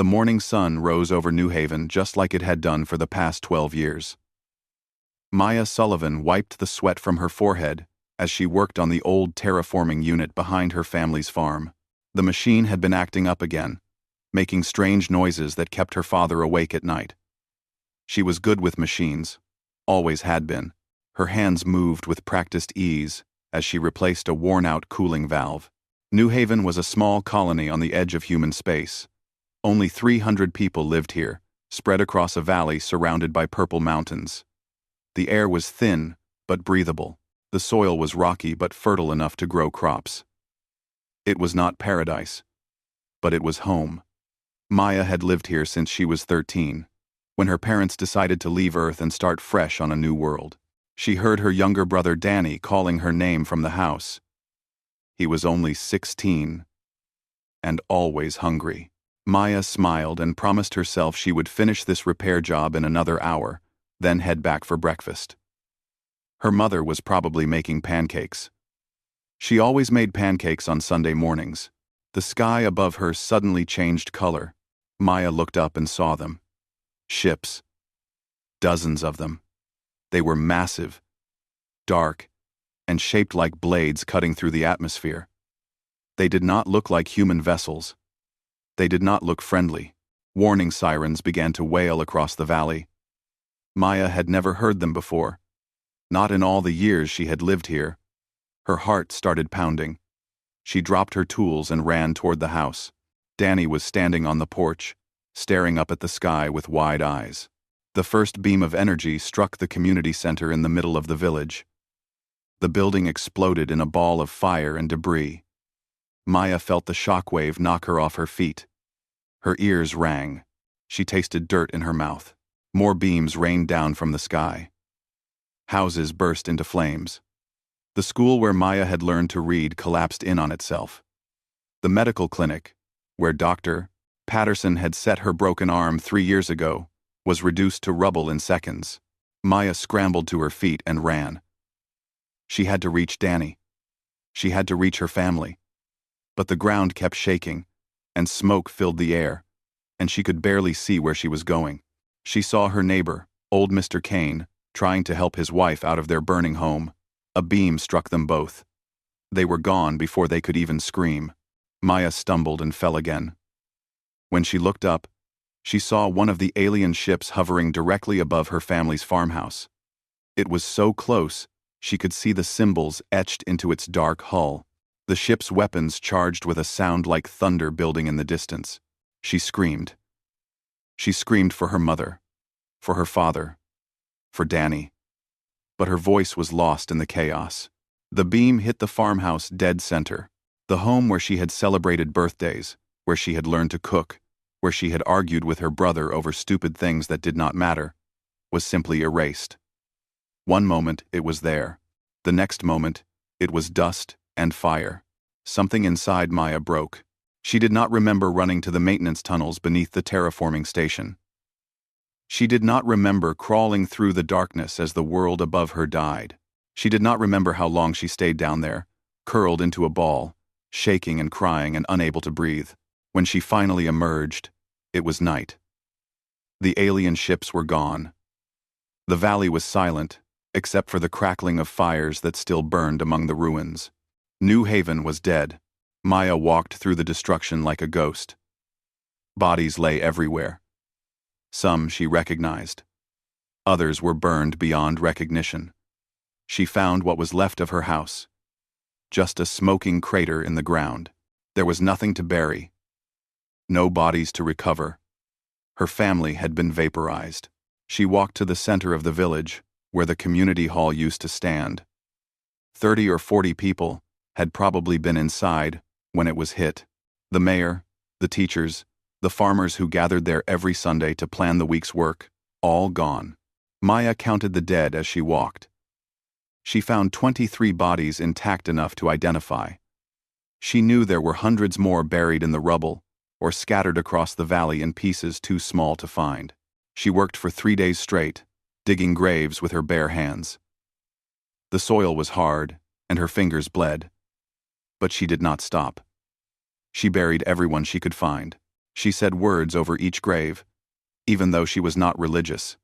The morning sun rose over New Haven just like it had done for the past 12 years. Maya Sullivan wiped the sweat from her forehead as she worked on the old terraforming unit behind her family's farm. The machine had been acting up again, making strange noises that kept her father awake at night. She was good with machines, always had been. Her hands moved with practiced ease as she replaced a worn-out cooling valve. New Haven was a small colony on the edge of human space. Only 300 people lived here, spread across a valley surrounded by purple mountains. The air was thin, but breathable. The soil was rocky but fertile enough to grow crops. It was not paradise, but it was home. Maya had lived here since she was 13, when her parents decided to leave Earth and start fresh on a new world. She heard her younger brother Danny calling her name from the house. He was only 16, and always hungry. Maya smiled and promised herself she would finish this repair job in another hour, then head back for breakfast. Her mother was probably making pancakes. She always made pancakes on Sunday mornings. The sky above her suddenly changed color. Maya looked up and saw them. Ships. Dozens of them. They were massive, dark, and shaped like blades cutting through the atmosphere. They did not look like human vessels. They did not look friendly. Warning sirens began to wail across the valley. Maya had never heard them before. Not in all the years she had lived here. Her heart started pounding. She dropped her tools and ran toward the house. Danny was standing on the porch, staring up at the sky with wide eyes. The first beam of energy struck the community center in the middle of the village. The building exploded in a ball of fire and debris. Maya felt the shockwave knock her off her feet. Her ears rang. She tasted dirt in her mouth. More beams rained down from the sky. Houses burst into flames. The school where Maya had learned to read collapsed in on itself. The medical clinic, where Dr. Patterson had set her broken arm 3 years ago, was reduced to rubble in seconds. Maya scrambled to her feet and ran. She had to reach Danny. She had to reach her family. But the ground kept shaking, and smoke filled the air, and she could barely see where she was going. She saw her neighbor, old Mr. Kane, trying to help his wife out of their burning home. A beam struck them both. They were gone before they could even scream. Maya stumbled and fell again. When she looked up, she saw one of the alien ships hovering directly above her family's farmhouse. It was so close, she could see the symbols etched into its dark hull. The ship's weapons charged with a sound like thunder building in the distance. She screamed. She screamed for her mother, for her father, for Danny. But her voice was lost in the chaos. The beam hit the farmhouse dead center, the home where she had celebrated birthdays, where she had learned to cook, where she had argued with her brother over stupid things that did not matter, was simply erased. One moment it was there. The next moment, it was dust and fire. Something inside Maya broke. She did not remember running to the maintenance tunnels beneath the terraforming station. She did not remember crawling through the darkness as the world above her died. She did not remember how long she stayed down there, curled into a ball, shaking and crying and unable to breathe. When she finally emerged, it was night. The alien ships were gone. The valley was silent, except for the crackling of fires that still burned among the ruins. New Haven was dead. Maya walked through the destruction like a ghost. Bodies lay everywhere. Some she recognized. Others were burned beyond recognition. She found what was left of her house. Just a smoking crater in the ground. There was nothing to bury. No bodies to recover. Her family had been vaporized. She walked to the center of the village, where the community hall used to stand. 30 or 40 people had probably been inside when it was hit. The mayor, the teachers, the farmers who gathered there every Sunday to plan the week's work, all gone. Maya counted the dead as she walked. She found 23 bodies intact enough to identify. She knew there were hundreds more buried in the rubble or scattered across the valley in pieces too small to find. She worked for 3 days straight, digging graves with her bare hands. The soil was hard, and her fingers bled. But she did not stop. She buried everyone she could find. She said words over each grave, even though she was not religious.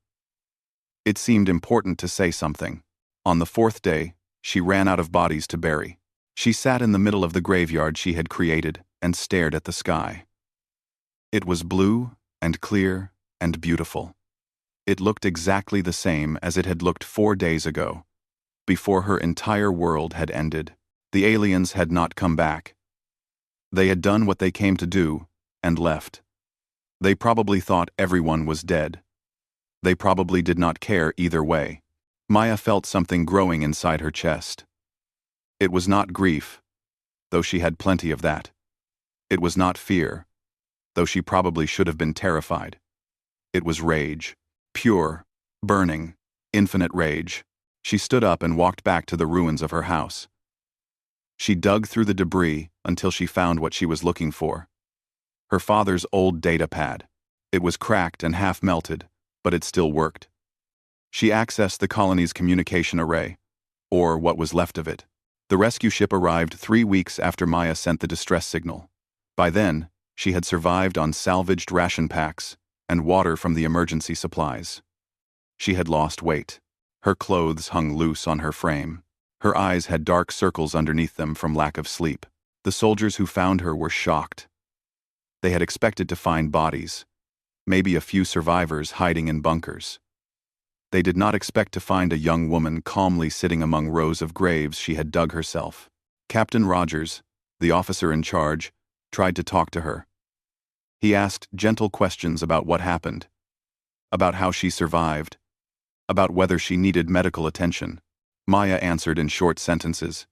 It seemed important to say something. On the fourth day, she ran out of bodies to bury. She sat in the middle of the graveyard she had created and stared at the sky. It was blue and clear and beautiful. It looked exactly the same as it had looked 4 days ago, before her entire world had ended. The aliens had not come back. They had done what they came to do and left. They probably thought everyone was dead. They probably did not care either way. Maya felt something growing inside her chest. It was not grief, though she had plenty of that. It was not fear, though she probably should have been terrified. It was rage. Pure, burning, infinite rage. She stood up and walked back to the ruins of her house. She dug through the debris until she found what she was looking for. Her father's old data pad. It was cracked and half melted, but it still worked. She accessed the colony's communication array, or what was left of it. The rescue ship arrived 3 weeks after Maya sent the distress signal. By then, she had survived on salvaged ration packs and water from the emergency supplies. She had lost weight. Her clothes hung loose on her frame. Her eyes had dark circles underneath them from lack of sleep. The soldiers who found her were shocked. They had expected to find bodies, maybe a few survivors hiding in bunkers. They did not expect to find a young woman calmly sitting among rows of graves she had dug herself. Captain Rogers, the officer in charge, tried to talk to her. He asked gentle questions about what happened, about how she survived, about whether she needed medical attention. Maya answered in short sentences.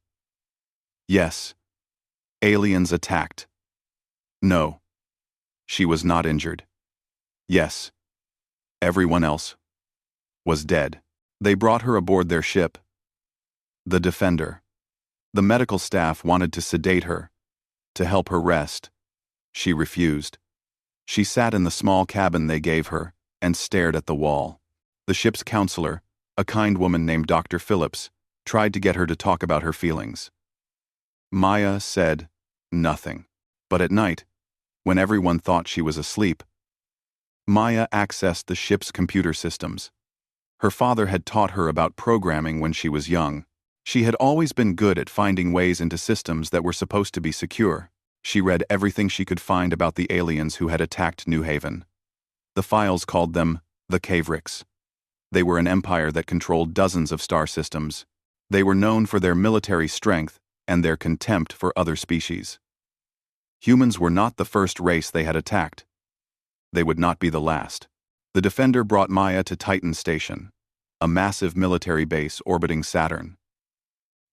Yes. Aliens attacked. No. She was not injured. Yes. Everyone else was dead. They brought her aboard their ship, the Defender. The medical staff wanted to sedate her, to help her rest. She refused. She sat in the small cabin they gave her and stared at the wall. The ship's counselor, a kind woman named Dr. Phillips, tried to get her to talk about her feelings. Maya said nothing. But at night, when everyone thought she was asleep, Maya accessed the ship's computer systems. Her father had taught her about programming when she was young. She had always been good at finding ways into systems that were supposed to be secure. She read everything she could find about the aliens who had attacked New Haven. The files called them the Cavricks. They were an empire that controlled dozens of star systems. They were known for their military strength and their contempt for other species. Humans were not the first race they had attacked. They would not be the last. The Defender brought Maya to Titan Station, a massive military base orbiting Saturn.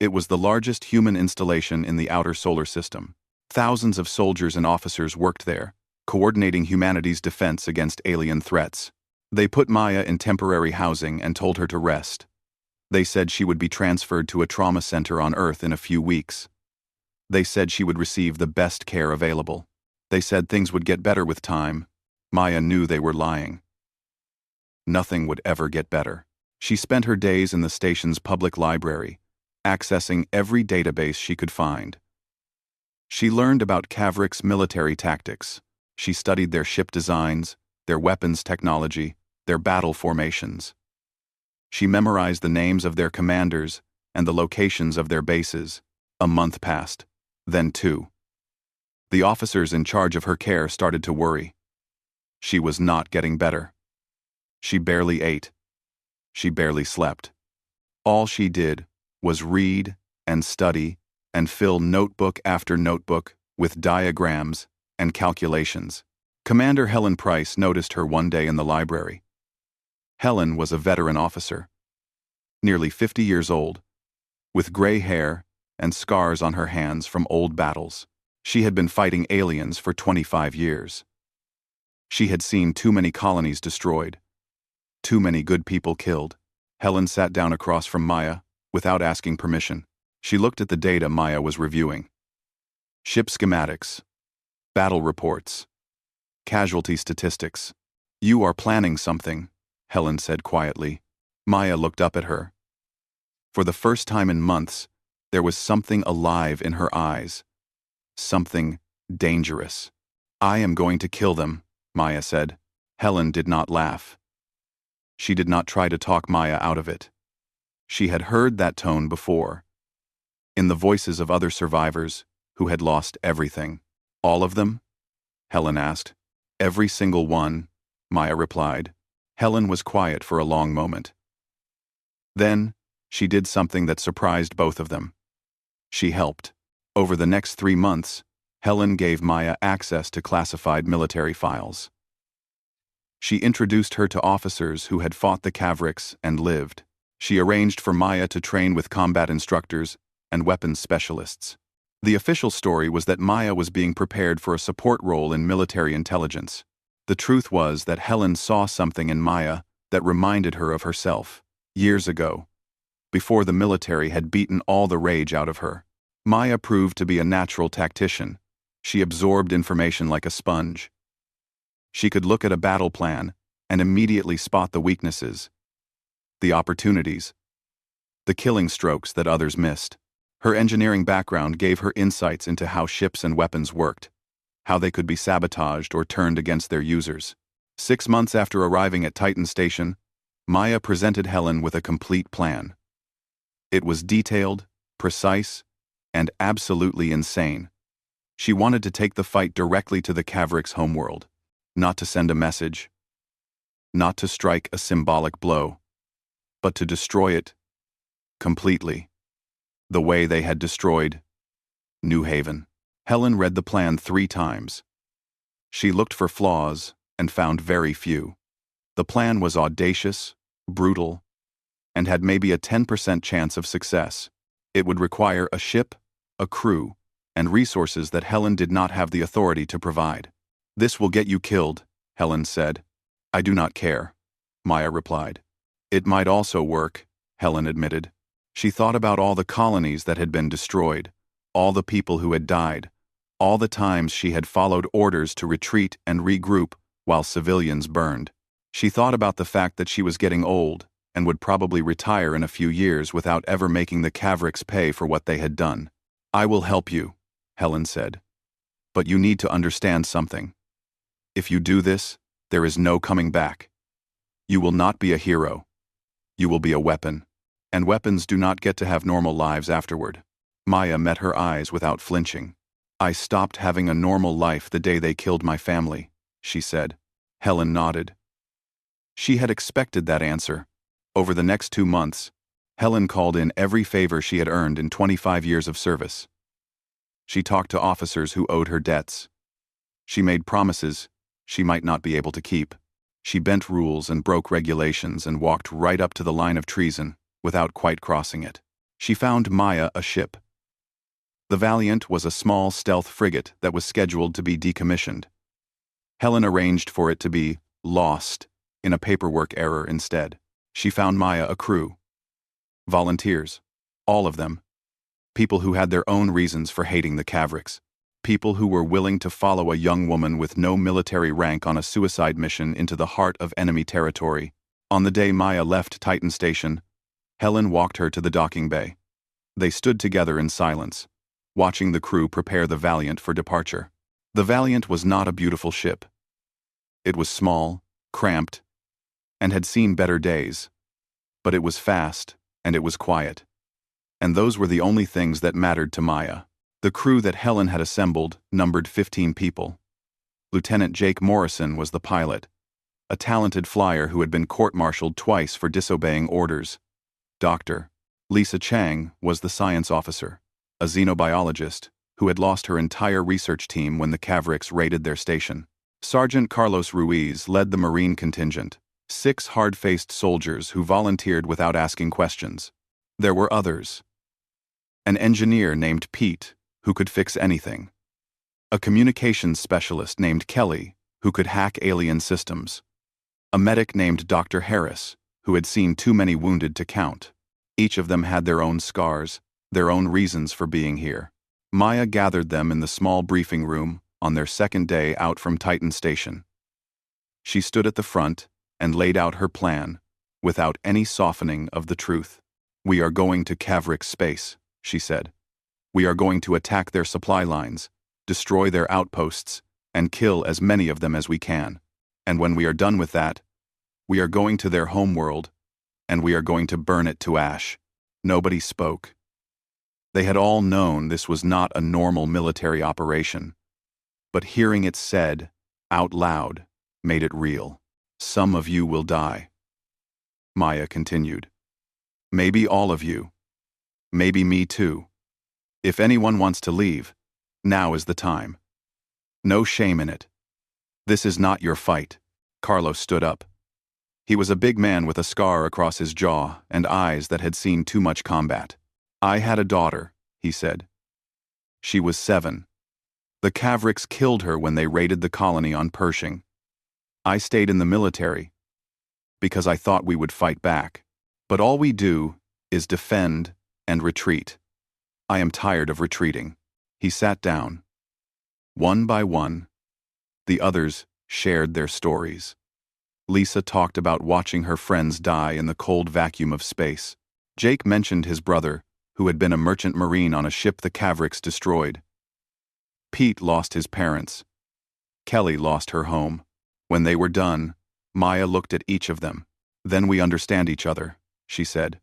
It was the largest human installation in the outer solar system. Thousands of soldiers and officers worked there, coordinating humanity's defense against alien threats. They put Maya in temporary housing and told her to rest. They said she would be transferred to a trauma center on Earth in a few weeks. They said she would receive the best care available. They said things would get better with time. Maya knew they were lying. Nothing would ever get better. She spent her days in the station's public library, accessing every database she could find. She learned about Cavrick's military tactics. She studied their ship designs, their weapons technology, their battle formations. She memorized the names of their commanders and the locations of their bases. A month passed, then 2. The officers in charge of her care started to worry. She was not getting better. She barely ate. She barely slept. All she did was read and study and fill notebook after notebook with diagrams and calculations. Commander Helen Price noticed her one day in the library. Helen was a veteran officer, nearly 50 years old, with gray hair and scars on her hands from old battles. She had been fighting aliens for 25 years. She had seen too many colonies destroyed, too many good people killed. Helen sat down across from Maya without asking permission. She looked at the data Maya was reviewing. Ship schematics, battle reports, casualty statistics. You are planning something, Helen said quietly. Maya looked up at her. For the first time in months, there was something alive in her eyes. Something dangerous. I am going to kill them, Maya said. Helen did not laugh. She did not try to talk Maya out of it. She had heard that tone before, in the voices of other survivors who had lost everything. All of them? Helen asked. Every single one, Maya replied. Helen was quiet for a long moment. Then, she did something that surprised both of them. She helped. Over the next 3 months, Helen gave Maya access to classified military files. She introduced her to officers who had fought the Cavrix and lived. She arranged for Maya to train with combat instructors and weapons specialists. The official story was that Maya was being prepared for a support role in military intelligence. The truth was that Helen saw something in Maya that reminded her of herself, years ago, before the military had beaten all the rage out of her. Maya proved to be a natural tactician. She absorbed information like a sponge. She could look at a battle plan and immediately spot the weaknesses, the opportunities, the killing strokes that others missed. Her engineering background gave her insights into how ships and weapons worked, how they could be sabotaged or turned against their users. 6 months after arriving at Titan Station, Maya presented Helen with a complete plan. It was detailed, precise, and absolutely insane. She wanted to take the fight directly to the Cavrix homeworld, not to send a message, not to strike a symbolic blow, but to destroy it completely, the way they had destroyed New Haven. Helen read the plan 3 times. She looked for flaws and found very few. The plan was audacious, brutal, and had maybe a 10% chance of success. It would require a ship, a crew, and resources that Helen did not have the authority to provide. This will get you killed, Helen said. I do not care, Maya replied. It might also work, Helen admitted. She thought about all the colonies that had been destroyed, all the people who had died, all the times she had followed orders to retreat and regroup while civilians burned. She thought about the fact that she was getting old and would probably retire in a few years without ever making the Cavrix pay for what they had done. I will help you, Helen said. But you need to understand something. If you do this, there is no coming back. You will not be a hero. You will be a weapon. And weapons do not get to have normal lives afterward. Maya met her eyes without flinching. I stopped having a normal life the day they killed my family, she said. Helen nodded. She had expected that answer. Over the next 2 months, Helen called in every favor she had earned in 25 years of service. She talked to officers who owed her debts. She made promises she might not be able to keep. She bent rules and broke regulations and walked right up to the line of treason without quite crossing it. She found Maya a ship. The Valiant was a small stealth frigate that was scheduled to be decommissioned. Helen arranged for it to be lost in a paperwork error instead. She found Maya a crew. Volunteers. All of them. People who had their own reasons for hating the Cavrix. People who were willing to follow a young woman with no military rank on a suicide mission into the heart of enemy territory. On the day Maya left Titan Station, Helen walked her to the docking bay. They stood together in silence, watching the crew prepare the Valiant for departure. The Valiant was not a beautiful ship. It was small, cramped, and had seen better days. But it was fast, and it was quiet. And those were the only things that mattered to Maya. The crew that Helen had assembled numbered 15 people. Lieutenant Jake Morrison was the pilot, a talented flyer who had been court-martialed twice for disobeying orders. Dr. Lisa Chang was the science officer, a xenobiologist who had lost her entire research team when the Cavrix raided their station. Sergeant Carlos Ruiz led the Marine contingent, 6 hard-faced soldiers who volunteered without asking questions. There were others. An engineer named Pete, who could fix anything. A communications specialist named Kelly, who could hack alien systems. A medic named Dr. Harris, who had seen too many wounded to count. Each of them had their own scars, their own reasons for being here. Maya gathered them in the small briefing room on their second day out from Titan Station. She stood at the front and laid out her plan, without any softening of the truth. We are going to Cavrix space, she said. We are going to attack their supply lines, destroy their outposts, and kill as many of them as we can. And when we are done with that, we are going to their homeworld, and we are going to burn it to ash." Nobody spoke. They had all known this was not a normal military operation, but hearing it said, out loud, made it real. "Some of you will die." Maya continued. "Maybe all of you. Maybe me too. If anyone wants to leave, now is the time. No shame in it. This is not your fight." Carlos stood up. He was a big man with a scar across his jaw and eyes that had seen too much combat. "I had a daughter," he said. "She was 7. The Cavricks killed her when they raided the colony on Pershing. I stayed in the military because I thought we would fight back. But all we do is defend and retreat. I am tired of retreating." He sat down. One by one, the others shared their stories. Lisa talked about watching her friends die in the cold vacuum of space. Jake mentioned his brother, who had been a merchant marine on a ship the Cavricks destroyed. Pete lost his parents. Kelly lost her home. When they were done, Maya looked at each of them. "Then we understand each other," she said.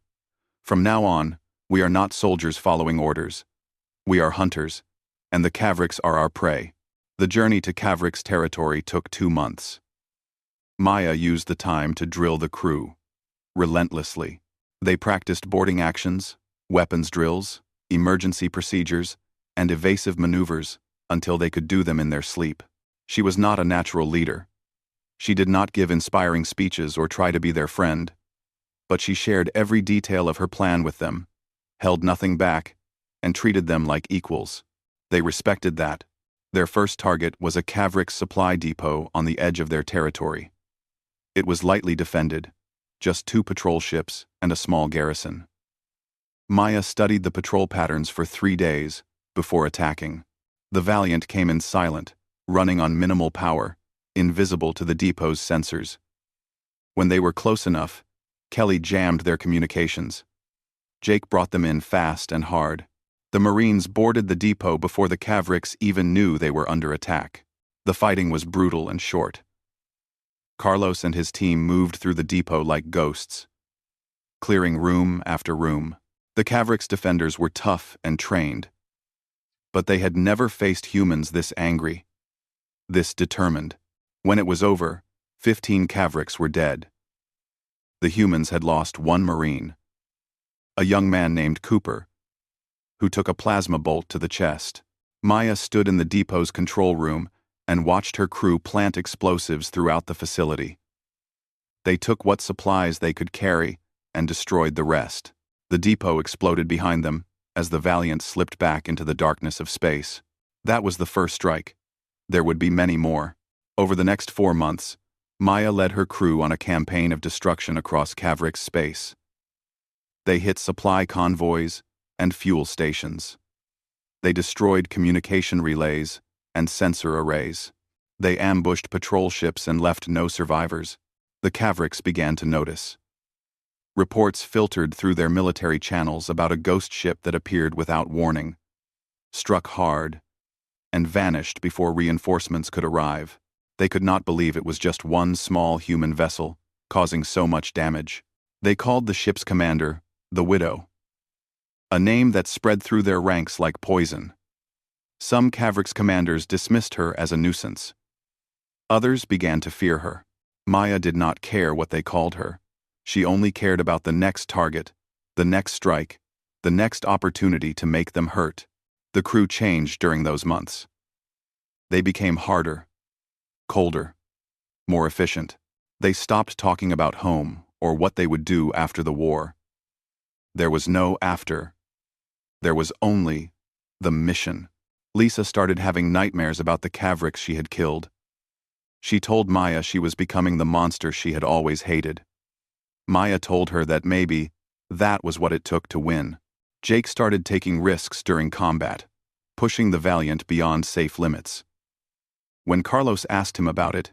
"From now on, we are not soldiers following orders. We are hunters, and the Cavricks are our prey." The journey to Cavricks territory took 2 months. Maya used the time to drill the crew, relentlessly. They practiced boarding actions, weapons drills, emergency procedures, and evasive maneuvers until they could do them in their sleep. She was not a natural leader. She did not give inspiring speeches or try to be their friend, but she shared every detail of her plan with them, held nothing back, and treated them like equals. They respected that. Their first target was a Cavrick supply depot on the edge of their territory. It was lightly defended, just 2 patrol ships and a small garrison. Maya studied the patrol patterns for 3 days before attacking. The Valiant came in silent, running on minimal power, invisible to the depot's sensors. When they were close enough, Kelly jammed their communications. Jake brought them in fast and hard. The Marines boarded the depot before the Cavricks even knew they were under attack. The fighting was brutal and short. Carlos and his team moved through the depot like ghosts, clearing room after room. The Cavricks defenders were tough and trained, but they had never faced humans this angry, this determined. When it was over, 15 Cavricks were dead. The humans had lost 1 Marine, a young man named Cooper, who took a plasma bolt to the chest. Maya stood in the depot's control room and watched her crew plant explosives throughout the facility. They took what supplies they could carry and destroyed the rest. The depot exploded behind them as the Valiant slipped back into the darkness of space. That was the first strike. There would be many more. Over the next 4 months, Maya led her crew on a campaign of destruction across Cavrick's space. They hit supply convoys and fuel stations. They destroyed communication relays and sensor arrays. They ambushed patrol ships and left no survivors. The Cavricks began to notice. Reports filtered through their military channels about a ghost ship that appeared without warning, struck hard, and vanished before reinforcements could arrive. They could not believe it was just one small human vessel, causing so much damage. They called the ship's commander the Widow, a name that spread through their ranks like poison. Some Cavricks commanders dismissed her as a nuisance. Others began to fear her. Maya did not care what they called her. She only cared about the next target, the next strike, the next opportunity to make them hurt. The crew changed during those months. They became harder, colder, more efficient. They stopped talking about home or what they would do after the war. There was no after. There was only the mission. Lisa started having nightmares about the Cavricks she had killed. She told Maya she was becoming the monster she had always hated. Maya told her that maybe that was what it took to win. Jake started taking risks during combat, pushing the Valiant beyond safe limits. When Carlos asked him about it,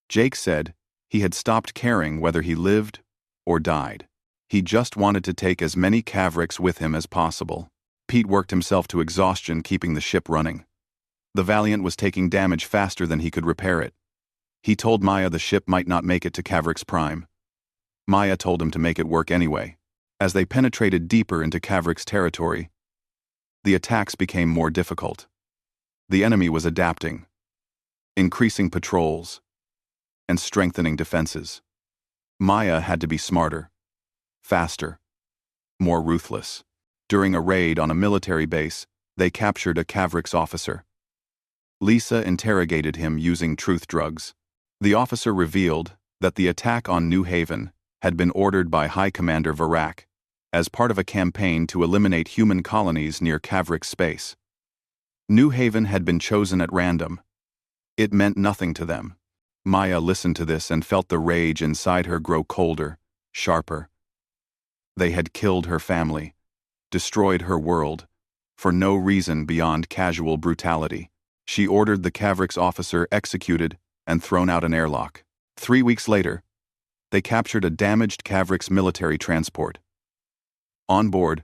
Jake said he had stopped caring whether he lived or died. He just wanted to take as many Cavricks with him as possible. Pete worked himself to exhaustion keeping the ship running. The Valiant was taking damage faster than he could repair it. He told Maya the ship might not make it to Cavrix Prime. Maya told him to make it work anyway. As they penetrated deeper into Cavrix territory, the attacks became more difficult. The enemy was adapting, increasing patrols, and strengthening defenses. Maya had to be smarter, faster, more ruthless. During a raid on a military base, they captured a Cavrix officer. Lisa interrogated him using truth drugs. The officer revealed that the attack on New Haven had been ordered by High Commander Varak as part of a campaign to eliminate human colonies near Cavrix space. New Haven had been chosen at random. It meant nothing to them. Maya listened to this and felt the rage inside her grow colder, sharper. They had killed her family, destroyed her world, for no reason beyond casual brutality. She ordered the Cavrix officer executed and thrown out an airlock. 3 weeks later, they captured a damaged Cavrix military transport. On board,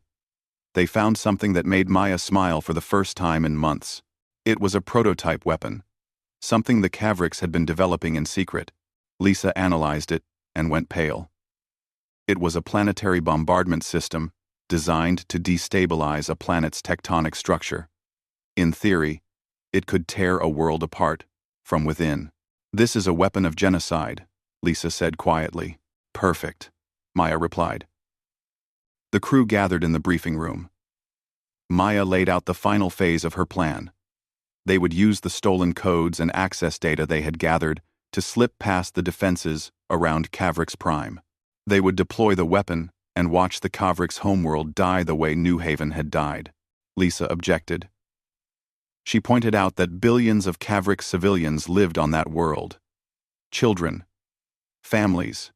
they found something that made Maya smile for the first time in months. It was a prototype weapon, something the Cavrix had been developing in secret. Lisa analyzed it and went pale. It was a planetary bombardment system designed to destabilize a planet's tectonic structure. In theory, it could tear a world apart from within. "This is a weapon of genocide," Lisa said quietly. "Perfect," Maya replied. The crew gathered in the briefing room. Maya laid out the final phase of her plan. They would use the stolen codes and access data they had gathered to slip past the defenses around Cavrix Prime. They would deploy the weapon and watch the Cavrix homeworld die the way New Haven had died. Lisa objected. She pointed out that billions of Cavrix civilians lived on that world. Children, families,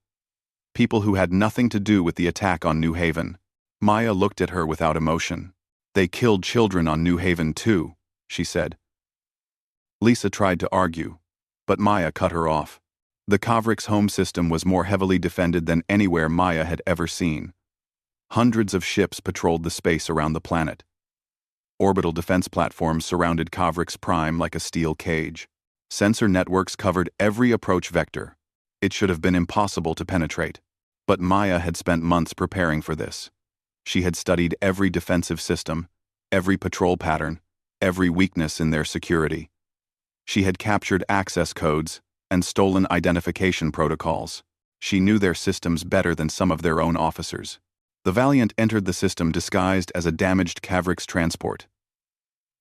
people who had nothing to do with the attack on New Haven. Maya looked at her without emotion. "They killed children on New Haven too," she said. Lisa tried to argue, but Maya cut her off. The Cavrix home system was more heavily defended than anywhere Maya had ever seen. Hundreds of ships patrolled the space around the planet. Orbital defense platforms surrounded Cavrix Prime like a steel cage. Sensor networks covered every approach vector. It should have been impossible to penetrate. But Maya had spent months preparing for this. She had studied every defensive system, every patrol pattern, every weakness in their security. She had captured access codes and stolen identification protocols. She knew their systems better than some of their own officers. The Valiant entered the system disguised as a damaged Cavrix transport.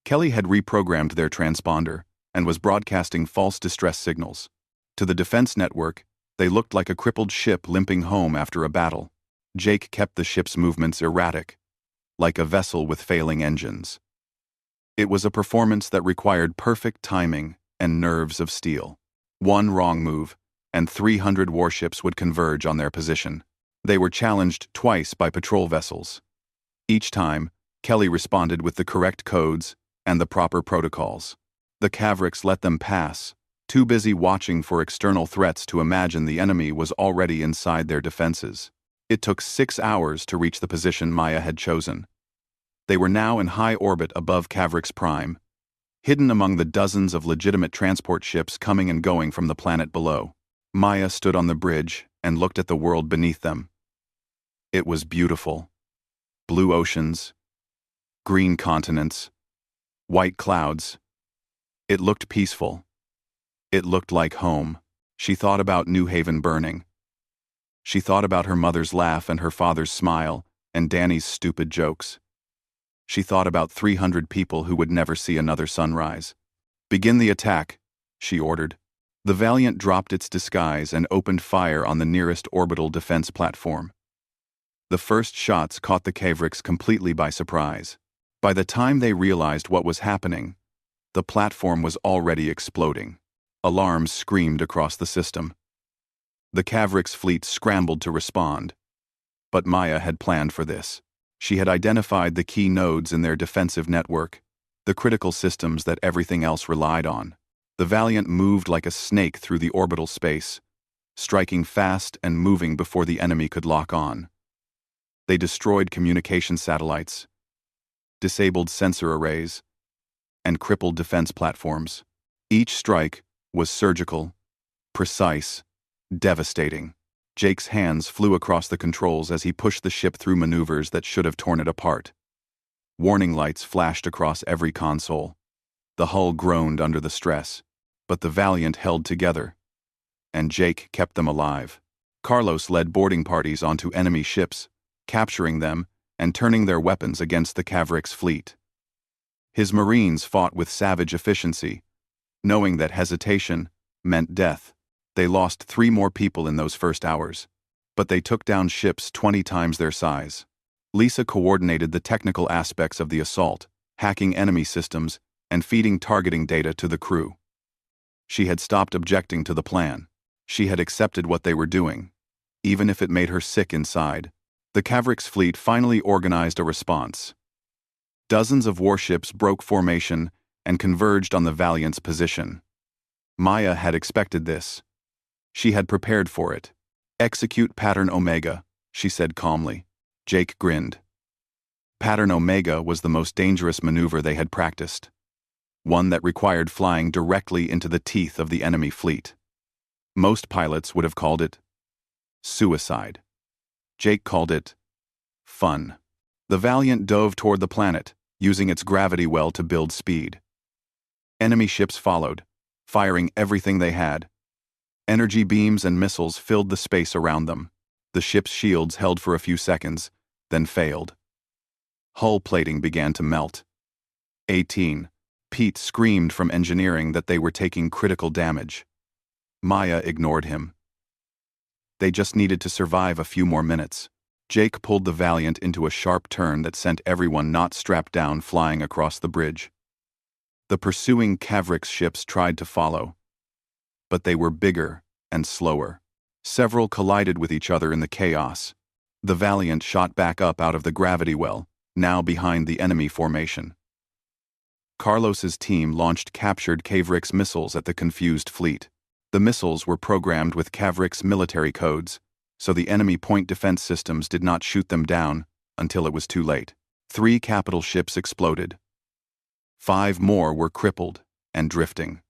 Kelly had reprogrammed their transponder and was broadcasting false distress signals. To the defense network, they looked like a crippled ship limping home after a battle. Jake kept the ship's movements erratic, like a vessel with failing engines. It was a performance that required perfect timing and nerves of steel. One wrong move, and 300 warships would converge on their position. They were challenged twice by patrol vessels. Each time, Kelly responded with the correct codes and the proper protocols. The Cavrix let them pass, too busy watching for external threats to imagine the enemy was already inside their defenses. It took 6 hours to reach the position Maya had chosen. They were now in high orbit above Cavrix Prime, hidden among the dozens of legitimate transport ships coming and going from the planet below. Maya stood on the bridge and looked at the world beneath them. It was beautiful. Blue oceans, green continents, white clouds. It looked peaceful. It looked like home. She thought about New Haven burning. She thought about her mother's laugh and her father's smile and Danny's stupid jokes. She thought about 300 people who would never see another sunrise. "Begin the attack," she ordered. The Valiant dropped its disguise and opened fire on the nearest orbital defense platform. The first shots caught the Cavrix completely by surprise. By the time they realized what was happening, the platform was already exploding. Alarms screamed across the system. The Cavrix fleet scrambled to respond. But Maya had planned for this. She had identified the key nodes in their defensive network, the critical systems that everything else relied on. The Valiant moved like a snake through the orbital space, striking fast and moving before the enemy could lock on. They destroyed communication satellites, disabled sensor arrays, and crippled defense platforms. Each strike was surgical, precise, devastating. Jake's hands flew across the controls as he pushed the ship through maneuvers that should have torn it apart. Warning lights flashed across every console. The hull groaned under the stress, but the Valiant held together, and Jake kept them alive. Carlos led boarding parties onto enemy ships, capturing them and turning their weapons against the Cavric's fleet. His Marines fought with savage efficiency, knowing that hesitation meant death. They lost 3 more people in those first hours, but they took down ships 20 times their size. Lisa coordinated the technical aspects of the assault, hacking enemy systems and feeding targeting data to the crew. She had stopped objecting to the plan. She had accepted what they were doing, even if it made her sick inside. The Cavric's fleet finally organized a response. Dozens of warships broke formation and converged on the Valiant's position. Maya had expected this. She had prepared for it. "Execute Pattern Omega," she said calmly. Jake grinned. Pattern Omega was the most dangerous maneuver they had practiced, one that required flying directly into the teeth of the enemy fleet. Most pilots would have called it suicide. Jake called it fun. The Valiant dove toward the planet, using its gravity well to build speed. Enemy ships followed, firing everything they had. Energy beams and missiles filled the space around them. The ship's shields held for a few seconds, then failed. Hull plating began to melt. 18. Pete screamed from engineering that they were taking critical damage. Maya ignored him. They just needed to survive a few more minutes. Jake pulled the Valiant into a sharp turn that sent everyone not strapped down flying across the bridge. The pursuing Cavric's ships tried to follow, but they were bigger and slower. Several collided with each other in the chaos. The Valiant shot back up out of the gravity well, now behind the enemy formation. Carlos's team launched captured Cavric's missiles at the confused fleet. The missiles were programmed with Cavric's military codes, so the enemy point defense systems did not shoot them down until it was too late. 3 capital ships exploded. 5 more were crippled and drifting.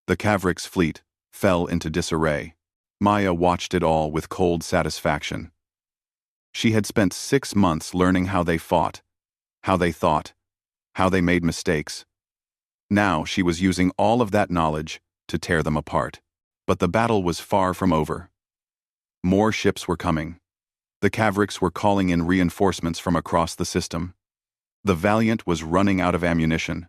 The Cavric's fleet fell into disarray. Maya watched it all with cold satisfaction. She had spent 6 months learning how they fought, how they thought, how they made mistakes. Now she was using all of that knowledge to tear them apart. But the battle was far from over. More ships were coming. The Cavric's were calling in reinforcements from across the system. The Valiant was running out of ammunition,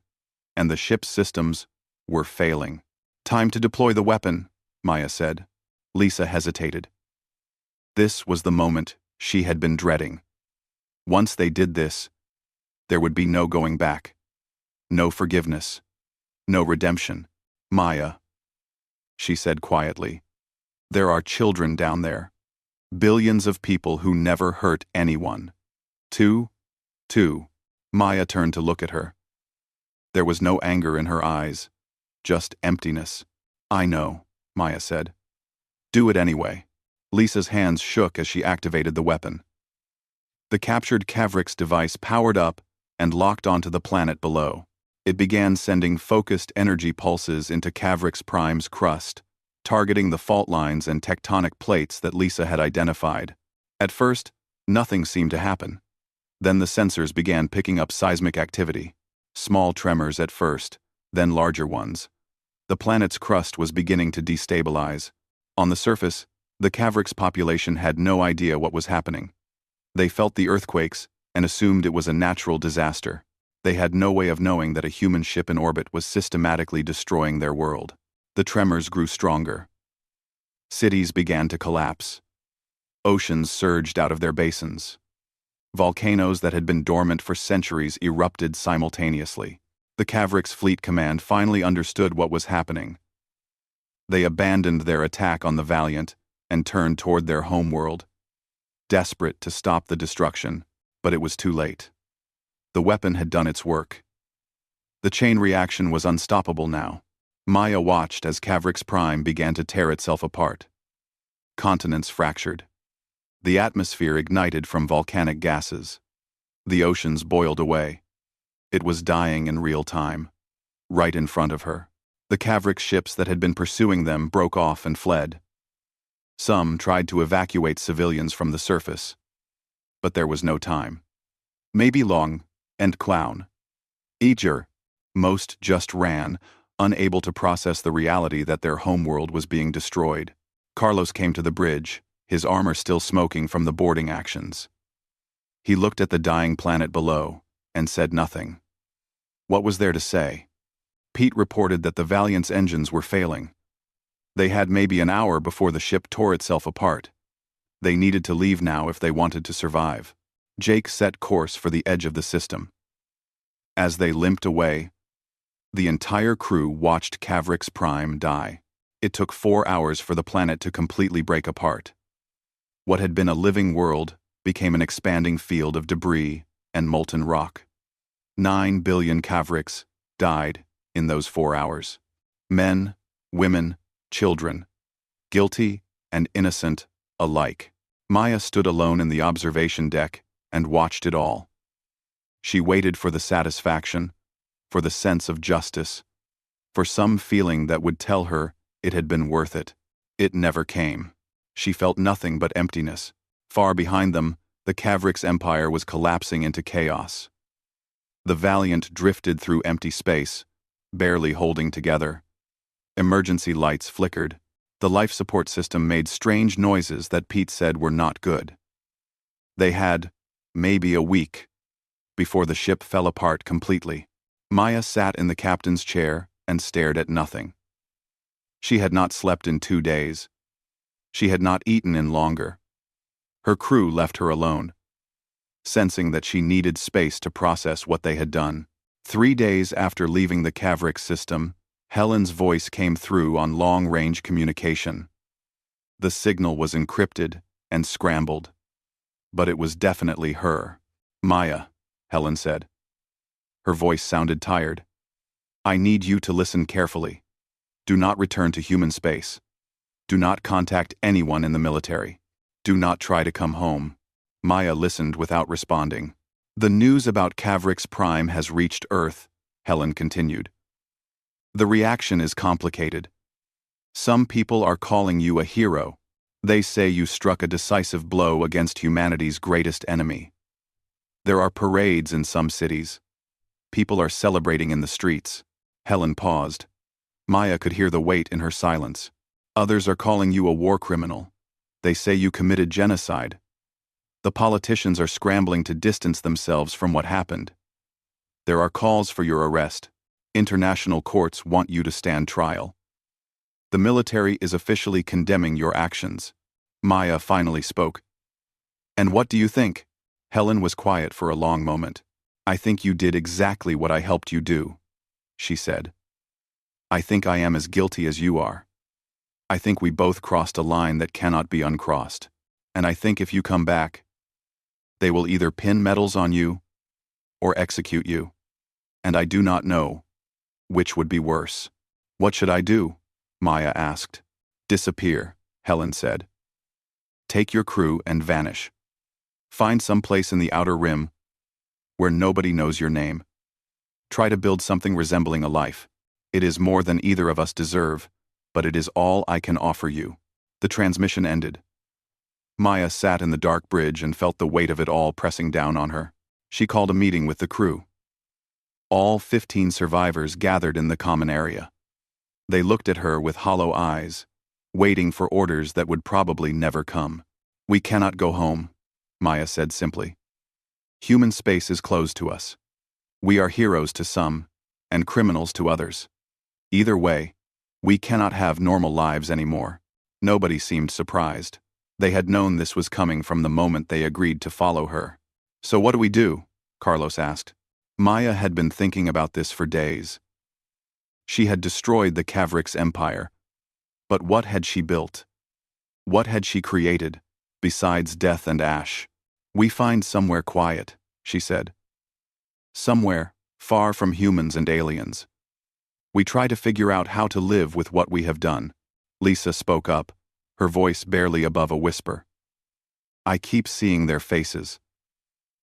and the ship's systems were failing. "Time to deploy the weapon," Maya said. Lisa hesitated. This was the moment she had been dreading. Once they did this, there would be no going back. No forgiveness. No redemption. "Maya," she said quietly, "there are children down there. Billions of people who never hurt anyone." Two. Maya turned to look at her. There was no anger in her eyes, just emptiness. "I know," Maya said. "Do it anyway." Lisa's hands shook as she activated the weapon. The captured Cavric's device powered up and locked onto the planet below. It began sending focused energy pulses into Cavric's Prime's crust, targeting the fault lines and tectonic plates that Lisa had identified. At first, nothing seemed to happen. Then the sensors began picking up seismic activity. Small tremors at first, then larger ones. The planet's crust was beginning to destabilize. On the surface, the Cavric's population had no idea what was happening. They felt the earthquakes and assumed it was a natural disaster. They had no way of knowing that a human ship in orbit was systematically destroying their world. The tremors grew stronger. Cities began to collapse. Oceans surged out of their basins. Volcanoes that had been dormant for centuries erupted simultaneously. The Cavric's fleet command finally understood what was happening. They abandoned their attack on the Valiant and turned toward their homeworld, desperate to stop the destruction, but it was too late. The weapon had done its work. The chain reaction was unstoppable now. Maya watched as Cavric's Prime began to tear itself apart. Continents fractured. The atmosphere ignited from volcanic gases. The oceans boiled away. It was dying in real time. right in front of her. The Kavrik ships that had been pursuing them broke off and fled. Some tried to evacuate civilians from the surface, but there was no time. Maybe Long and Clown. Eager, most just ran, unable to process the reality that their homeworld was being destroyed. Carlos came to the bridge, his armor still smoking from the boarding actions. He looked at the dying planet below and said nothing. What was there to say? Pete reported that the Valiant's engines were failing. They had maybe an hour before the ship tore itself apart. They needed to leave now if they wanted to survive. Jake set course for the edge of the system. As they limped away, the entire crew watched Kavrik's Prime die. It took 4 hours for the planet to completely break apart. What had been a living world became an expanding field of debris and molten rock. 9 billion Kavriks died in those 4 hours. Men, women, children, guilty and innocent alike. Maya stood alone in the observation deck and watched it all. She waited for the satisfaction, for the sense of justice, for some feeling that would tell her it had been worth it. It never came. She felt nothing but emptiness. Far behind them, the Kavrik's empire was collapsing into chaos. The Valiant drifted through empty space, barely holding together. Emergency lights flickered. The life support system made strange noises that Pete said were not good. They had, maybe a week, before the ship fell apart completely. Maya sat in the captain's chair and stared at nothing. She had not slept in 2 days. She had not eaten in longer. Her crew left her alone, sensing that she needed space to process what they had done. 3 days after leaving the Kavrik system, Helen's voice came through on long-range communication. The signal was encrypted and scrambled, but it was definitely her. Maya, Helen said. Her voice sounded tired. I need you to listen carefully. Do not return to human space. Do not contact anyone in the military. Do not try to come home. Maya listened without responding. The news about Kavrik's Prime has reached Earth, Helen continued. The reaction is complicated. Some people are calling you a hero. They say you struck a decisive blow against humanity's greatest enemy. There are parades in some cities. People are celebrating in the streets. Helen paused. Maya could hear the weight in her silence. Others are calling you a war criminal. They say you committed genocide. The politicians are scrambling to distance themselves from what happened. There are calls for your arrest. International courts want you to stand trial. The military is officially condemning your actions. Maya finally spoke. And what do you think? Helen was quiet for a long moment. I think you did exactly what I helped you do, she said. I think I am as guilty as you are. I think we both crossed a line that cannot be uncrossed. And I think if you come back, they will either pin medals on you or execute you. And I do not know which would be worse. What should I do? Maya asked. Disappear, Helen said. Take your crew and vanish. Find some place in the outer rim where nobody knows your name. Try to build something resembling a life. It is more than either of us deserve, but it is all I can offer you. The transmission ended. Maya sat in the dark bridge and felt the weight of it all pressing down on her. She called a meeting with the crew. All 15 survivors gathered in the common area. They looked at her with hollow eyes, waiting for orders that would probably never come. We cannot go home, Maya said simply. Human space is closed to us. We are heroes to some, and criminals to others. Either way, we cannot have normal lives anymore. Nobody seemed surprised. They had known this was coming from the moment they agreed to follow her. So what do we do? Carlos asked. Maya had been thinking about this for days. She had destroyed the Kavrik's empire. But what had she built? What had she created, besides death and ash? We find somewhere quiet, she said. Somewhere, far from humans and aliens. We try to figure out how to live with what we have done. Lisa spoke up, her voice barely above a whisper. I keep seeing their faces.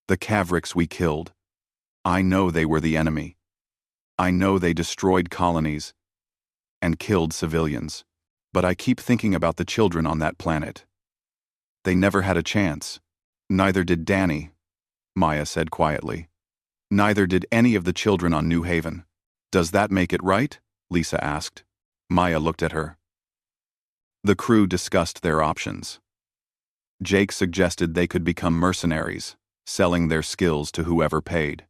The Kavriks we killed. I know they were the enemy. I know they destroyed colonies and killed civilians. But I keep thinking about the children on that planet. They never had a chance. Neither did Danny, Maya said quietly. Neither did any of the children on New Haven. Does that make it right? Lisa asked. Maya looked at her. The crew discussed their options. Jake suggested they could become mercenaries, selling their skills to whoever paid.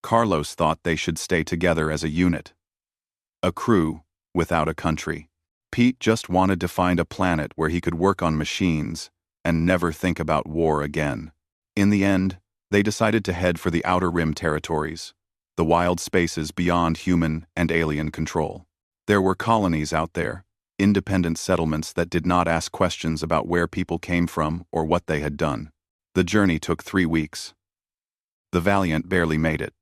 Carlos thought they should stay together as a unit. A crew without a country. Pete just wanted to find a planet where he could work on machines and never think about war again. In the end, they decided to head for the Outer Rim territories, the wild spaces beyond human and alien control. There were colonies out there, independent settlements that did not ask questions about where people came from or what they had done. The journey took 3 weeks. The Valiant barely made it.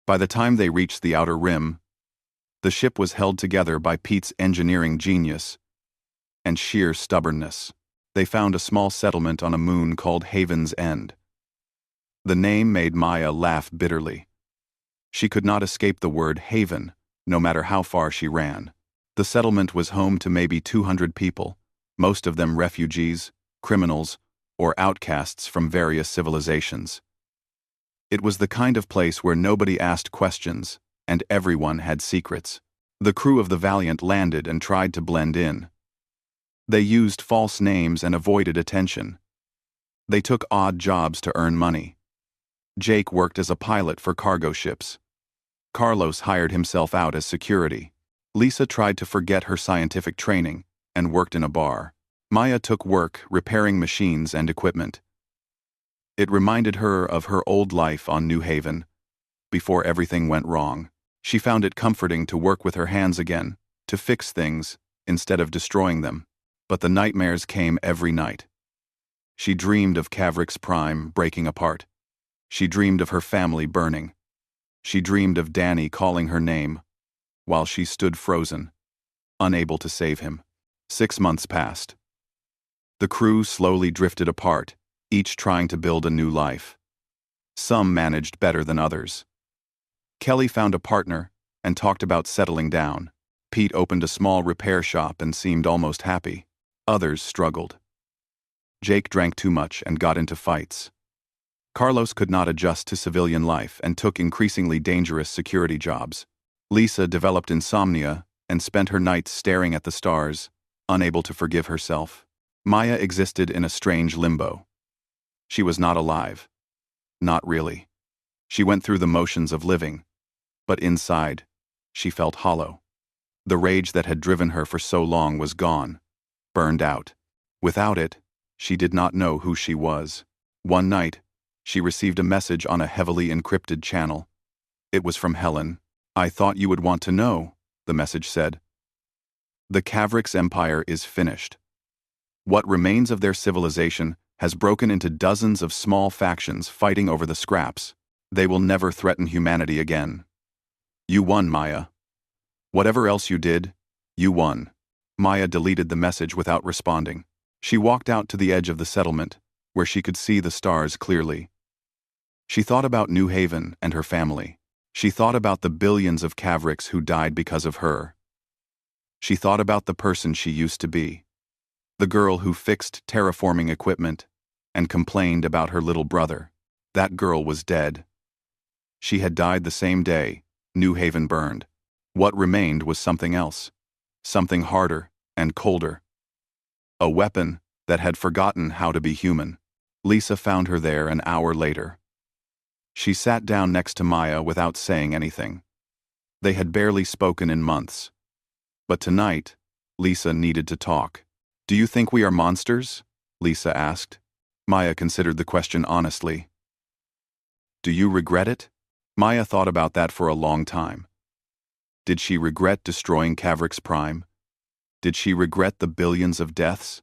By the time they reached the Outer Rim, the ship was held together by Pete's engineering genius and sheer stubbornness. They found a small settlement on a moon called Haven's End. The name made Maya laugh bitterly. She could not escape the word haven, no matter how far she ran. The settlement was home to maybe 200 people, most of them refugees, criminals, or outcasts from various civilizations. It was the kind of place where nobody asked questions, and everyone had secrets. The crew of the Valiant landed and tried to blend in. They used false names and avoided attention. They took odd jobs to earn money. Jake worked as a pilot for cargo ships. Carlos hired himself out as security. Lisa tried to forget her scientific training and worked in a bar. Maya took work repairing machines and equipment. It reminded her of her old life on New Haven, before everything went wrong. She found it comforting to work with her hands again, to fix things instead of destroying them. But the nightmares came every night. She dreamed of Cavrix Prime breaking apart. She dreamed of her family burning. She dreamed of Danny calling her name, while she stood frozen, unable to save him. 6 months passed. The crew slowly drifted apart, each trying to build a new life. Some managed better than others. Kelly found a partner and talked about settling down. Pete opened a small repair shop and seemed almost happy. Others struggled. Jake drank too much and got into fights. Carlos could not adjust to civilian life and took increasingly dangerous security jobs. Lisa developed insomnia and spent her nights staring at the stars, unable to forgive herself. Maya existed in a strange limbo. She was not alive. Not really. She went through the motions of living, but inside, she felt hollow. The rage that had driven her for so long was gone, burned out. Without it, she did not know who she was. One night, she received a message on a heavily encrypted channel. It was from Helen. "I thought you would want to know," the message said. "The Cavrix Empire is finished. What remains of their civilization has broken into dozens of small factions fighting over the scraps. They will never threaten humanity again. You won, Maya. Whatever else you did, you won." Maya deleted the message without responding. She walked out to the edge of the settlement, where she could see the stars clearly. She thought about New Haven and her family. She thought about the billions of Cavrix who died because of her. She thought about the person she used to be. The girl who fixed terraforming equipment and complained about her little brother. That girl was dead. She had died the same day New Haven burned. What remained was something else. Something harder and colder. A weapon that had forgotten how to be human. Lisa found her there an hour later. She sat down next to Maya without saying anything. They had barely spoken in months. But tonight, Lisa needed to talk. "Do you think we are monsters?" Lisa asked. Maya considered the question honestly. "Do you regret it?" Maya thought about that for a long time. Did she regret destroying Cavrix Prime? Did she regret the billions of deaths?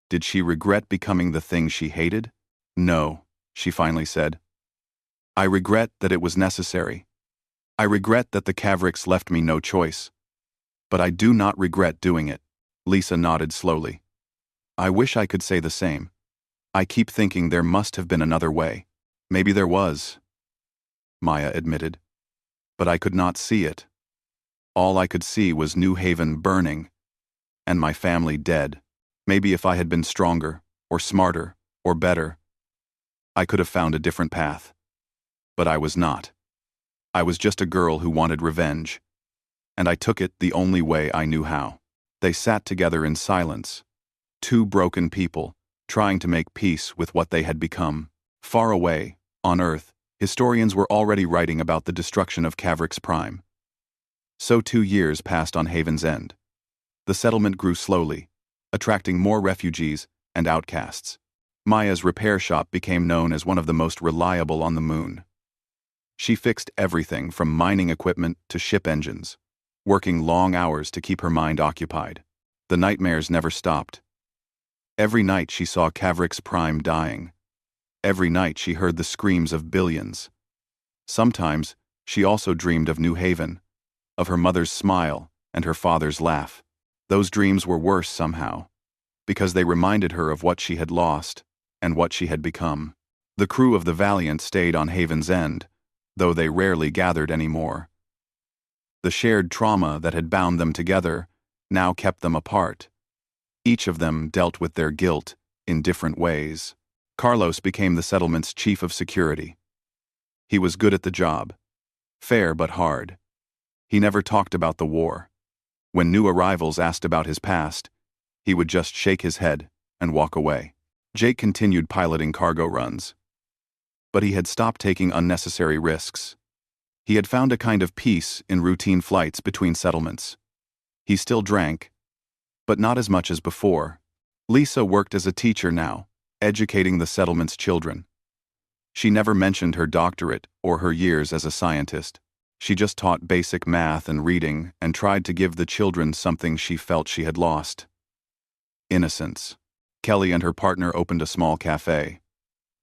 Did she regret becoming the thing she hated? "No," she finally said. "I regret that it was necessary. I regret that the Cavrix left me no choice. But I do not regret doing it." Lisa nodded slowly. "I wish I could say the same. I keep thinking there must have been another way. Maybe there was," Maya admitted. But I could not see it. All I could see was New Haven burning, and my family dead. Maybe if I had been stronger, or smarter, or better, I could have found a different path. But I was not. I was just a girl who wanted revenge, and I took it the only way I knew how. They sat together in silence, two broken people, trying to make peace with what they had become. Far away, on Earth, historians were already writing about the destruction of Cavrix Prime. So 2 years passed on Haven's End. The settlement grew slowly, attracting more refugees and outcasts. Maya's repair shop became known as one of the most reliable on the moon. She fixed everything from mining equipment to ship engines, working long hours to keep her mind occupied. The nightmares never stopped. Every night she saw Cavrix Prime dying. Every night she heard the screams of billions. Sometimes she also dreamed of New Haven, of her mother's smile and her father's laugh. Those dreams were worse somehow, because they reminded her of what she had lost and what she had become. The crew of the Valiant stayed on Haven's End, though they rarely gathered anymore. The shared trauma that had bound them together now kept them apart. Each of them dealt with their guilt in different ways. Carlos became the settlement's chief of security. He was good at the job, fair but hard. He never talked about the war. When new arrivals asked about his past, he would just shake his head and walk away. Jake continued piloting cargo runs, but he had stopped taking unnecessary risks. He had found a kind of peace in routine flights between settlements. He still drank, but not as much as before. Lisa worked as a teacher now, educating the settlement's children. She never mentioned her doctorate or her years as a scientist. She just taught basic math and reading and tried to give the children something she felt she had lost: innocence. Kelly and her partner opened a small cafe.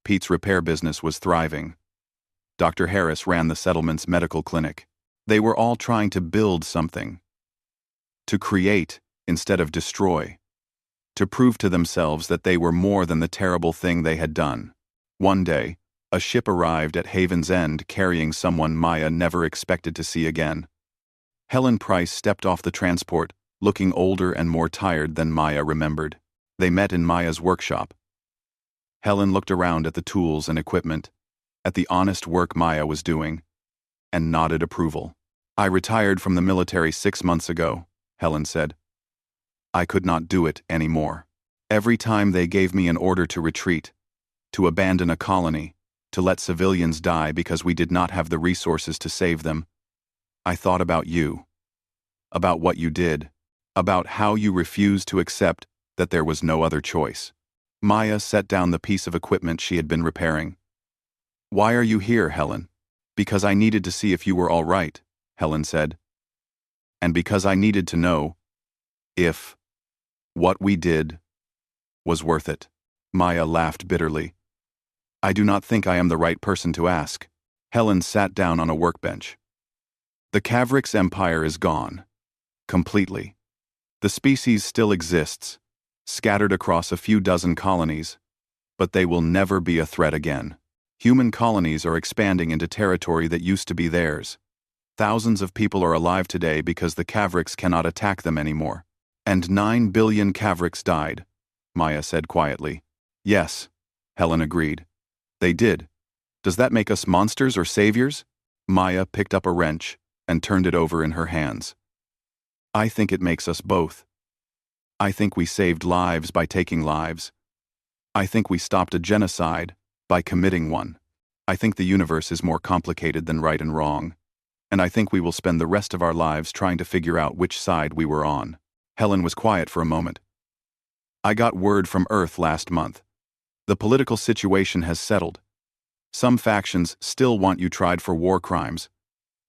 Pete's repair business was thriving. Dr. Harris ran the settlement's medical clinic. They were all trying to build something. To create instead of destroy. To prove to themselves that they were more than the terrible thing they had done. One day, a ship arrived at Haven's End carrying someone Maya never expected to see again. Helen Price stepped off the transport, looking older and more tired than Maya remembered. They met in Maya's workshop. Helen looked around at the tools and equipment, at the honest work Maya was doing, and nodded approval. "I retired from the military 6 months ago," Helen said. "I could not do it anymore. Every time they gave me an order to retreat, to abandon a colony, to let civilians die because we did not have the resources to save them, I thought about you, about what you did, about how you refused to accept that there was no other choice." Maya set down the piece of equipment she had been repairing. "Why are you here, Helen?" "Because I needed to see if you were all right," Helen said. "And because I needed to know if what we did was worth it." Maya laughed bitterly. "I do not think I am the right person to ask." Helen sat down on a workbench. "The Cavrix Empire is gone. Completely. The species still exists, scattered across a few dozen colonies, but they will never be a threat again. Human colonies are expanding into territory that used to be theirs. Thousands of people are alive today because the Cavrix cannot attack them anymore. And 9 billion Cavrix died," Maya said quietly. "Yes," Helen agreed. "They did. Does that make us monsters or saviors?" Maya picked up a wrench and turned it over in her hands. "I think it makes us both. I think we saved lives by taking lives. I think we stopped a genocide by committing one. I think the universe is more complicated than right and wrong, and I think we will spend the rest of our lives trying to figure out which side we were on." Helen was quiet for a moment. "I got word from Earth last month. The political situation has settled. Some factions still want you tried for war crimes,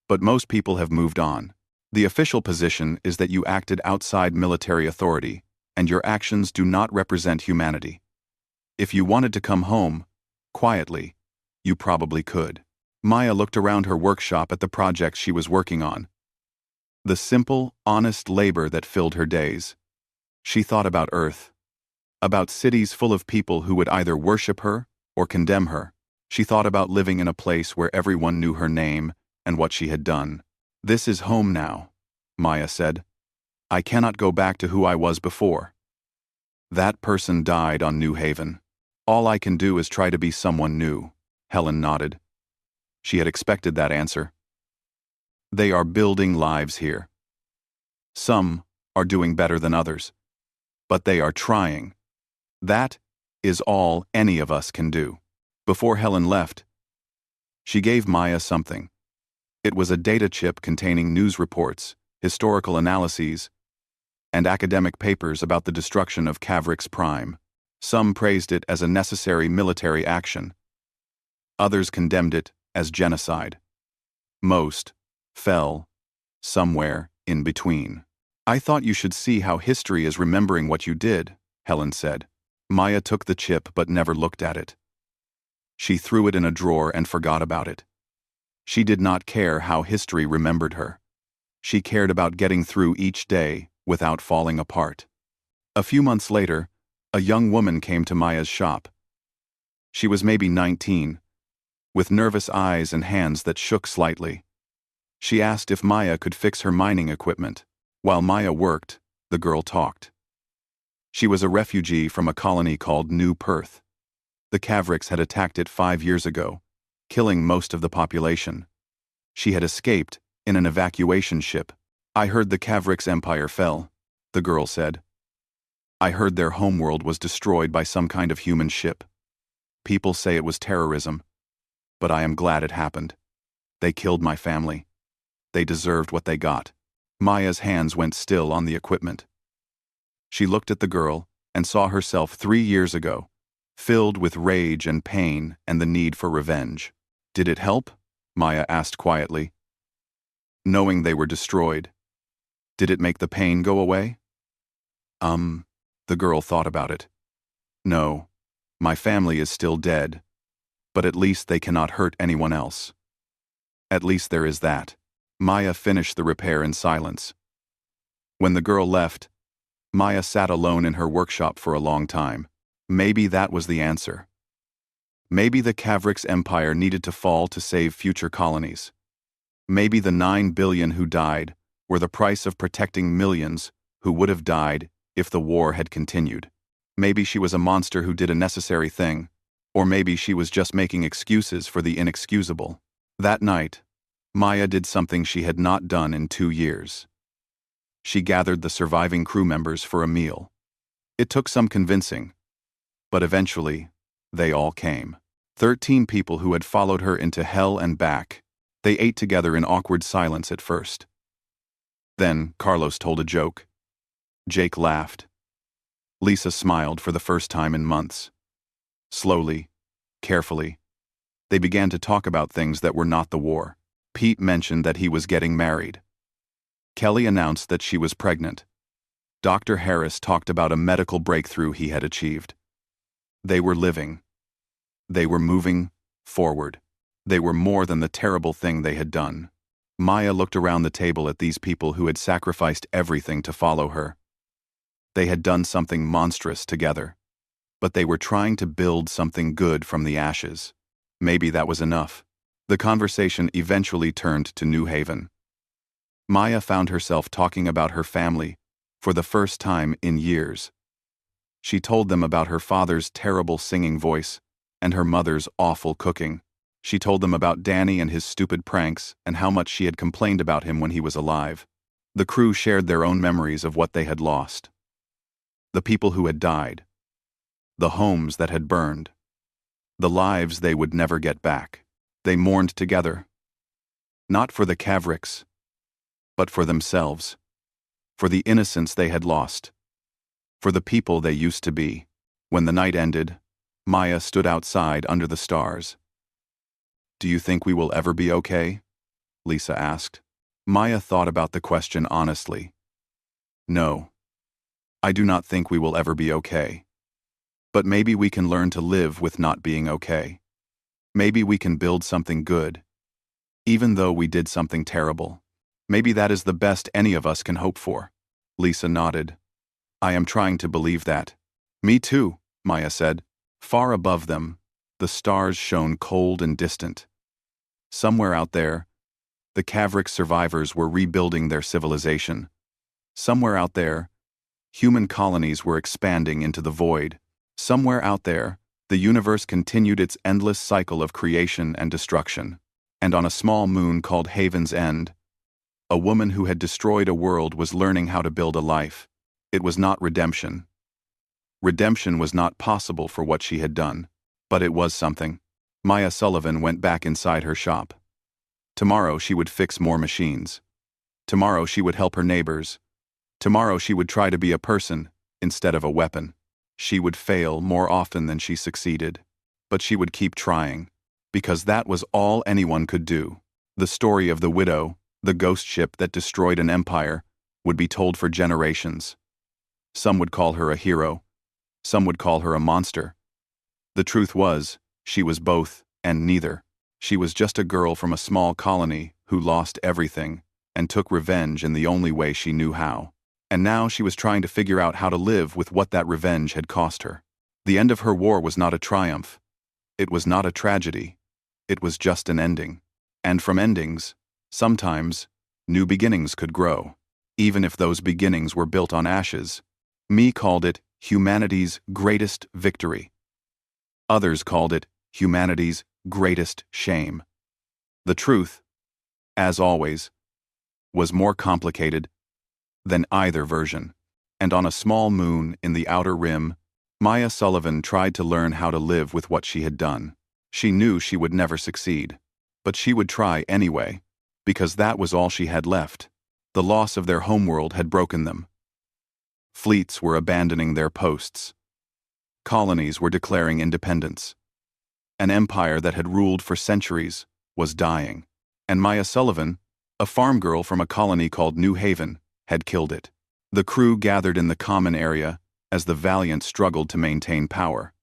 but most people have moved on. The official position is that you acted outside military authority, and your actions do not represent humanity. If you wanted to come home, quietly, you probably could." Maya looked around her workshop at the projects she was working on. The simple, honest labor that filled her days. She thought about Earth, about cities full of people who would either worship her or condemn her. She thought about living in a place where everyone knew her name and what she had done. "This is home now," Maya said. "I cannot go back to who I was before. That person died on New Haven. All I can do is try to be someone new." Helen nodded. She had expected that answer. "They are building lives here. Some are doing better than others, but they are trying. That is all any of us can do." Before Helen left, she gave Maya something. It was a data chip containing news reports, historical analyses, and academic papers about the destruction of Cavrix Prime. Some praised it as a necessary military action. Others condemned it as genocide. Most fell somewhere in between. "I thought you should see how history is remembering what you did," Helen said. Maya took the chip but never looked at it. She threw it in a drawer and forgot about it. She did not care how history remembered her. She cared about getting through each day without falling apart. A few months later, a young woman came to Maya's shop. She was maybe 19, with nervous eyes and hands that shook slightly. She asked if Maya could fix her mining equipment. While Maya worked, the girl talked. She was a refugee from a colony called New Perth. The Cavrix had attacked it 5 years ago, killing most of the population. She had escaped in an evacuation ship. "I heard the Cavrix Empire fell," the girl said. "I heard their homeworld was destroyed by some kind of human ship. People say it was terrorism, but I am glad it happened. They killed my family. They deserved what they got." Maya's hands went still on the equipment. She looked at the girl and saw herself 3 years ago, filled with rage and pain and the need for revenge. "Did it help?" Maya asked quietly. "Knowing they were destroyed, did it make the pain go away?" The girl thought about it. "No, my family is still dead, but at least they cannot hurt anyone else. At least there is that." Maya finished the repair in silence. When the girl left, Maya sat alone in her workshop for a long time. Maybe that was the answer. Maybe the Cavrix Empire needed to fall to save future colonies. Maybe the 9 billion who died were the price of protecting millions who would have died if the war had continued. Maybe she was a monster who did a necessary thing, or maybe she was just making excuses for the inexcusable. That night, Maya did something she had not done in 2 years. She gathered the surviving crew members for a meal. It took some convincing, but eventually, they all came. 13 people who had followed her into hell and back. They ate together in awkward silence at first. Then Carlos told a joke. Jake laughed. Lisa smiled for the first time in months. Slowly, carefully, they began to talk about things that were not the war. Pete mentioned that he was getting married. Kelly announced that she was pregnant. Dr. Harris talked about a medical breakthrough he had achieved. They were living. They were moving forward. They were more than the terrible thing they had done. Maya looked around the table at these people who had sacrificed everything to follow her. They had done something monstrous together, but they were trying to build something good from the ashes. Maybe that was enough. The conversation eventually turned to New Haven. Maya found herself talking about her family for the first time in years. She told them about her father's terrible singing voice and her mother's awful cooking. She told them about Danny and his stupid pranks and how much she had complained about him when he was alive. The crew shared their own memories of what they had lost. The people who had died. The homes that had burned. The lives they would never get back. They mourned together. Not for the Cavrix, but for themselves. For the innocence they had lost. For the people they used to be. When the night ended, Maya stood outside under the stars. "Do you think we will ever be okay?" Lisa asked. Maya thought about the question honestly. "No. I do not think we will ever be okay. But maybe we can learn to live with not being okay. Maybe we can build something good, even though we did something terrible. Maybe that is the best any of us can hope for." Lisa nodded. "I am trying to believe that." "Me too," Maya said. Far above them, the stars shone cold and distant. Somewhere out there, The Kavrik survivors were rebuilding their civilization. Somewhere out there, human colonies were expanding into the void. Somewhere out there, the universe continued its endless cycle of creation and destruction. And on a small moon called Haven's End, a woman who had destroyed a world was learning how to build a life. It was not redemption. Redemption was not possible for what she had done, but it was something. Maya Sullivan went back inside her shop. Tomorrow she would fix more machines. Tomorrow she would help her neighbors. Tomorrow she would try to be a person instead of a weapon. She would fail more often than she succeeded, but she would keep trying, because that was all anyone could do. The story of the widow, the ghost ship that destroyed an empire, would be told for generations. Some would call her a hero. Some would call her a monster. The truth was, she was both and neither. She was just a girl from a small colony who lost everything and took revenge in the only way she knew how. And now she was trying to figure out how to live with what that revenge had cost her. The end of her war was not a triumph. It was not a tragedy. It was just an ending. And from endings, sometimes, new beginnings could grow, even if those beginnings were built on ashes. Me called it humanity's greatest victory. Others called it humanity's greatest shame. The truth, as always, was more complicated than either version. And on a small moon in the outer rim, Maya Sullivan tried to learn how to live with what she had done. She knew she would never succeed, but she would try anyway, because that was all she had left. The loss of their homeworld had broken them. Fleets were abandoning their posts. Colonies were declaring independence. An empire that had ruled for centuries was dying, and Maya Sullivan, a farm girl from a colony called New Haven, had killed it. The crew gathered in the common area as the Valiant struggled to maintain power.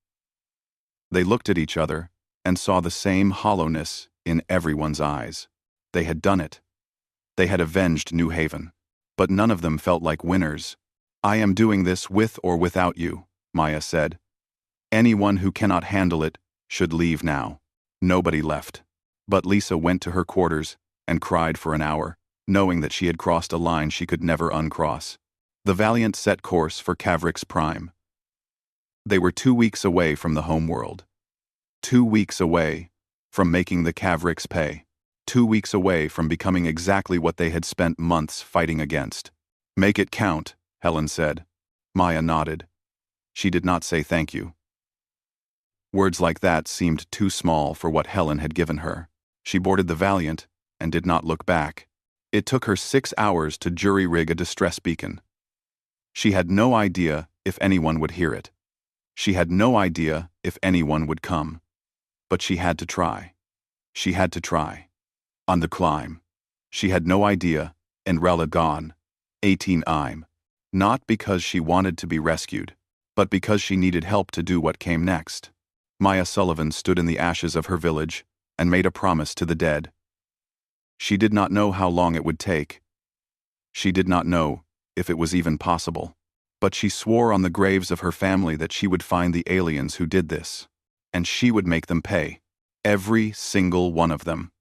They looked at each other and saw the same hollowness in everyone's eyes. They had done it. They had avenged New Haven. But none of them felt like winners. "I am doing this with or without you," Maya said. "Anyone who cannot handle it should leave now." Nobody left. But Lisa went to her quarters and cried for an hour, knowing that she had crossed a line she could never uncross. The Valiant set course for Kavrik's Prime. They were 2 weeks away from the homeworld. 2 weeks away from making the Kavriks pay. 2 weeks away from becoming exactly what they had spent months fighting against. "Make it count," Helen said. Maya nodded. She did not say thank you. Words like that seemed too small for what Helen had given her. She boarded the Valiant and did not look back. It took her 6 hours to jury-rig a distress beacon. She had no idea if anyone would hear it. She had no idea if anyone would come. But she had to try. She had to try. On the climb. She had no idea, and Rella gone. 18 Not because she wanted to be rescued, but because she needed help to do what came next. Maya Sullivan stood in the ashes of her village and made a promise to the dead. She did not know how long it would take. She did not know if it was even possible. But she swore on the graves of her family that she would find the aliens who did this, and she would make them pay. Every single one of them.